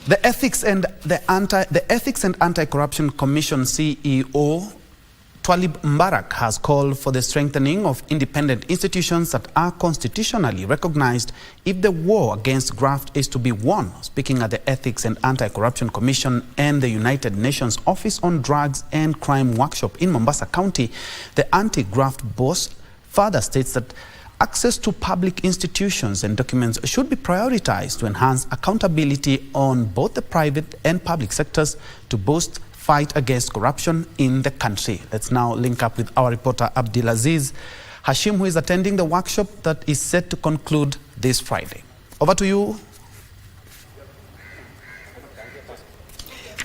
The Ethics and Anti-Corruption Commission CEO Twalib Mbarak has called for the strengthening of independent institutions that are constitutionally recognized if the war against graft is to be won. Speaking at the Ethics and Anti-Corruption Commission and the United Nations Office on Drugs and Crime workshop in Mombasa County, the anti-graft boss further states that access to public institutions and documents should be prioritized to enhance accountability on both the private and public sectors to boost fight against corruption in the country. Let's now link up with our reporter Abdulaziz Hashim, who is attending the workshop that is set to conclude this Friday. Over to you.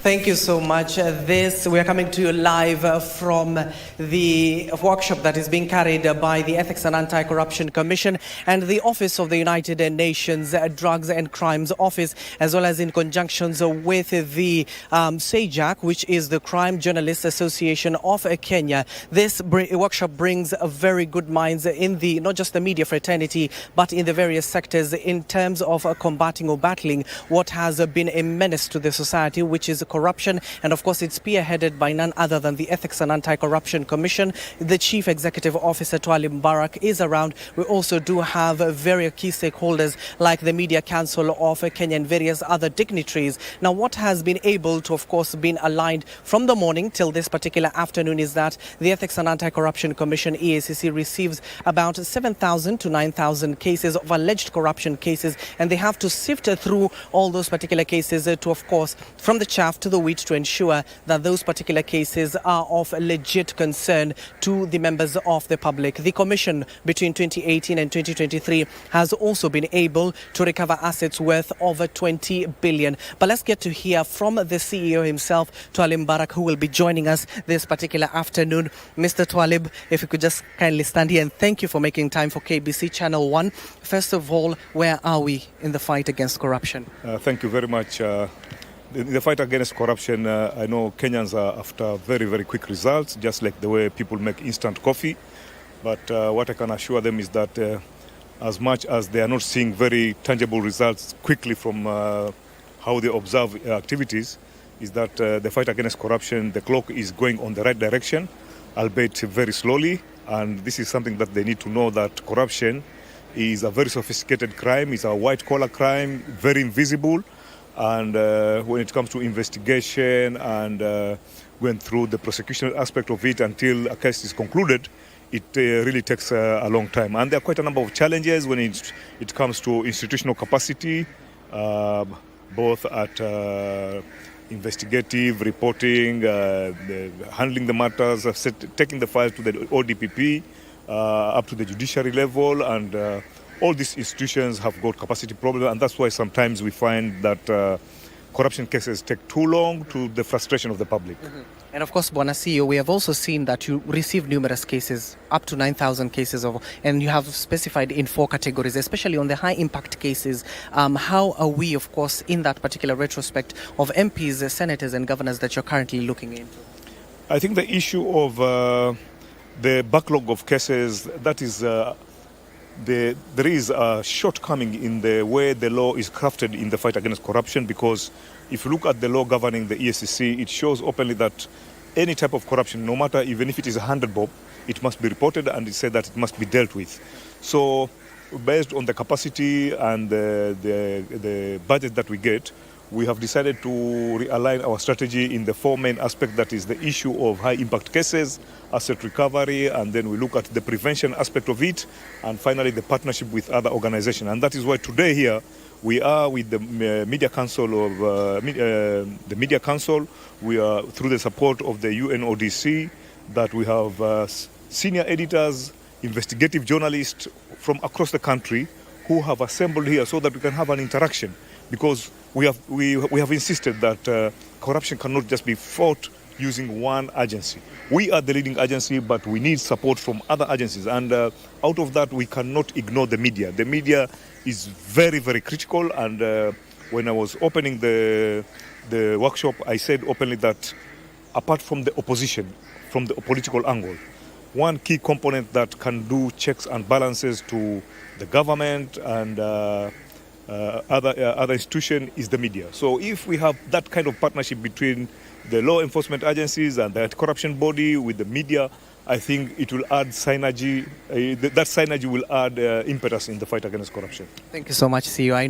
Thank you so much. We are coming to you live from the workshop that is being carried by the Ethics and Anti-Corruption Commission and the Office of the United Nations Drugs and Crimes Office, as well as in conjunction with the SAJAC, which is the Crime Journalists Association of Kenya. This workshop brings very good minds in the not just the media fraternity, but in the various sectors in terms of combating or battling what has been a menace to the society, which is corruption. And of course, it's spearheaded by none other than the Ethics and Anti-Corruption Commission. The Chief Executive Officer, Twalib Mbarak, is around. We also do have very key stakeholders like the Media Council of Kenya and various other dignitaries. Now, what has been able to, of course, been aligned from the morning till this particular afternoon is that the Ethics and Anti-Corruption Commission, EACC, receives about 7,000 to 9,000 cases of alleged corruption cases, and they have to sift through all those particular cases to, of course, from the chaff to the wheat, to ensure that those particular cases are of legit concern to the members of the public. The Commission between 2018 and 2023 has also been able to recover assets worth over 20 billion. But let's get to hear from the CEO himself, Twalib Mbarak, who will be joining us this particular afternoon. Mr. Twalib, if you could just kindly stand here, and thank you for making time for KBC Channel 1. First of all, where are we in the fight against corruption? Thank you very much. The fight against corruption, I know Kenyans are after very, very quick results, just like the way people make instant coffee. But what I can assure them is that as much as they are not seeing very tangible results quickly from how they observe activities, is that the fight against corruption, the clock is going on the right direction, albeit very slowly. And this is something that they need to know, that corruption is a very sophisticated crime, it's a white-collar crime, very invisible. And when it comes to investigation and going through the prosecution aspect of it until a case is concluded, it really takes a long time. And there are quite a number of challenges when it comes to institutional capacity, both at investigative, reporting, handling the matters, taking the files to the ODPP, up to the judiciary level, and all these institutions have got capacity problems, and that's why sometimes we find that corruption cases take too long, to the frustration of the public. Mm-hmm. And of course, Bwana CEO, we have also seen that you receive numerous cases, up to 9,000 cases, and you have specified in 4 categories, especially on the high-impact cases. How are we, of course, in that particular retrospect of MPs, senators, and governors that you're currently looking into? I think the issue of the backlog of cases, that is... there is a shortcoming in the way the law is crafted in the fight against corruption, because if you look at the law governing the EACC, it shows openly that any type of corruption, no matter even if it is 100 bob, it must be reported, and it said that it must be dealt with. So based on the capacity and the budget that we get, we have decided to realign our strategy in the 4 main aspects. That is the issue of high-impact cases, asset recovery, and then we look at the prevention aspect of it, and finally the partnership with other organizations. And that is why today here we are with the Media Council We are through the support of the UNODC, that we have senior editors, investigative journalists from across the country who have assembled here so that we can have an interaction. Because we have insisted that corruption cannot just be fought using one agency. We are the leading agency, but we need support from other agencies. And out of that, we cannot ignore the media. The media is very, very critical. And when I was opening the workshop, I said openly that apart from the opposition, from the political angle, one key component that can do checks and balances to the government and other institution is the media. So if we have that kind of partnership between the law enforcement agencies and the anti-corruption body with the media, I think it will add synergy. That synergy will add impetus in the fight against corruption. Thank you so much, CEO.